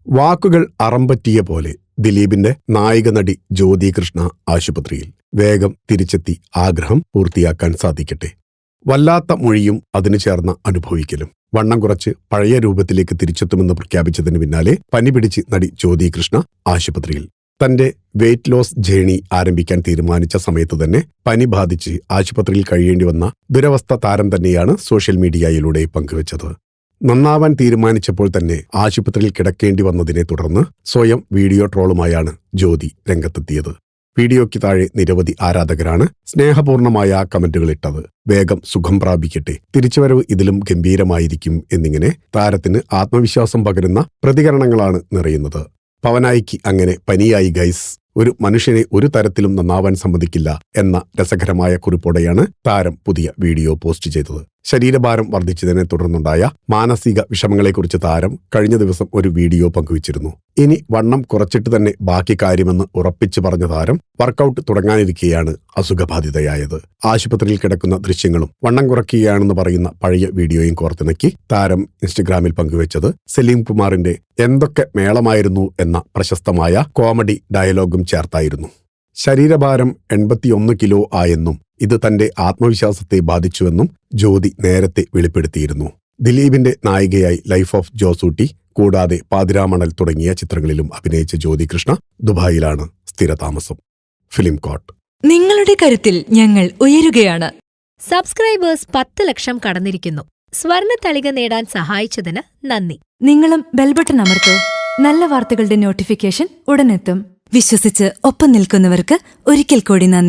വാക്കുകൾ അറമ്പറ്റിയ പോലെ ദിലീപിന്റെ നായിക നടി ജ്യോതി കൃഷ്ണ ആശുപത്രിയിൽ. വേഗം തിരിച്ചെത്തി ആഗ്രഹം പൂർത്തിയാക്കാൻ സാധിക്കട്ടെ. വല്ലാത്ത മൊഴിയും അതിനു ചേർന്ന അനുഭവിക്കലും. വണ്ണം കുറച്ച് പഴയ രൂപത്തിലേക്ക് തിരിച്ചെത്തുമെന്ന് പ്രഖ്യാപിച്ചതിന് പിന്നാലെ പനി പിടിച്ച് നടി ജ്യോതി കൃഷ്ണ ആശുപത്രിയിൽ. തന്റെ വെയ്റ്റ് ലോസ് ജേണി ആരംഭിക്കാൻ തീരുമാനിച്ച സമയത്ത് തന്നെ പനി ബാധിച്ച് ആശുപത്രിയിൽ കഴിയേണ്ടി വന്ന ദുരവസ്ഥ താരം തന്നെയാണ് സോഷ്യൽ മീഡിയയിലൂടെ പങ്കുവച്ചത്. നന്നാവാൻ തീരുമാനിച്ചപ്പോൾ തന്നെ ആശുപത്രിയിൽ കിടക്കേണ്ടി വന്നതിനെ തുടർന്ന് സ്വയം വീഡിയോ ട്രോളുമായാണ് ജ്യോതി രംഗത്തെത്തിയത്. വീഡിയോയ്ക്ക് താഴെ നിരവധി ആരാധകരാണ് സ്നേഹപൂർണമായ കമന്റുകൾ ഇട്ടത്. വേഗം സുഖം പ്രാപിക്കട്ടെ, തിരിച്ചുവരവ് ഇതിലും ഗംഭീരമായിരിക്കും എന്നിങ്ങനെ താരത്തിന് ആത്മവിശ്വാസം പകരുന്ന പ്രതികരണങ്ങളാണ് നിറയുന്നത്. പവനായിക്ക് അങ്ങനെ പനിയായി ഗൈസ്, ഒരു മനുഷ്യനെ ഒരു തരത്തിലും നന്നാവാൻ സമ്മതിക്കില്ല എന്ന രസകരമായ കുറിപ്പോടെയാണ് താരം പുതിയ വീഡിയോ പോസ്റ്റ് ചെയ്തത്. ശരീരഭാരം വർദ്ധിച്ചതിനെ തുടർന്നുണ്ടായ മാനസിക വിഷമങ്ങളെക്കുറിച്ച് താരം കഴിഞ്ഞ ദിവസം ഒരു വീഡിയോ പങ്കുവച്ചിരുന്നു. ഇനി വണ്ണം കുറച്ചിട്ട് തന്നെ ബാക്കി കാര്യമെന്ന് ഉറപ്പിച്ചു പറഞ്ഞ താരം വർക്കൗട്ട് തുടങ്ങാനിരിക്കെയാണ് അസുഖബാധിതയായത്. ആശുപത്രിയിൽ കിടക്കുന്ന ദൃശ്യങ്ങളും വണ്ണം കുറയ്ക്കുകയാണെന്ന് പറയുന്ന പഴയ വീഡിയോയും കോർത്തിണക്കി താരം ഇൻസ്റ്റഗ്രാമിൽ പങ്കുവച്ചത് സലീം കുമാറിന്റെ എന്തൊക്കെ മേളമായിരുന്നു എന്ന പ്രശസ്തമായ കോമഡി ഡയലോഗും ചേർത്തായിരുന്നു. ശരീരഭാരം 81 കിലോ ആയെന്നും ഇത് തന്റെ ആത്മവിശ്വാസത്തെ ബാധിച്ചുവെന്നും ജ്യോതി നേരത്തെ വെളിപ്പെടുത്തിയിരുന്നു. ദിലീപിന്റെ നായികയായി ലൈഫ് ഓഫ് ജോസൂട്ടി കൂടാതെ പാതിരാമണൽ തുടങ്ങിയ ചിത്രങ്ങളിലും അഭിനയിച്ച ജ്യോതി കൃഷ്ണ ദുബായിലാണ് സ്ഥിരതാമസം. Film coat. നിങ്ങളുടെ കരുത്തിൽ ഞങ്ങൾ ഉയരുകയാണ്. സബ്സ്ക്രൈബേഴ്സ് 10 ലക്ഷം കടന്നിരിക്കുന്നു. സ്വർണ്ണ തളിക നേടാൻ സഹായിച്ചതിന് നന്ദി. നിങ്ങളും ബെൽബട്ടൺ അമർത്തോ. നല്ല വാർത്തകളുടെ നോട്ടിഫിക്കേഷൻ ഉടനെത്തും. വിശ്വസിച്ച് ഒപ്പം നിൽക്കുന്നവർക്ക് ഒരിക്കൽ കൂടി നന്ദി.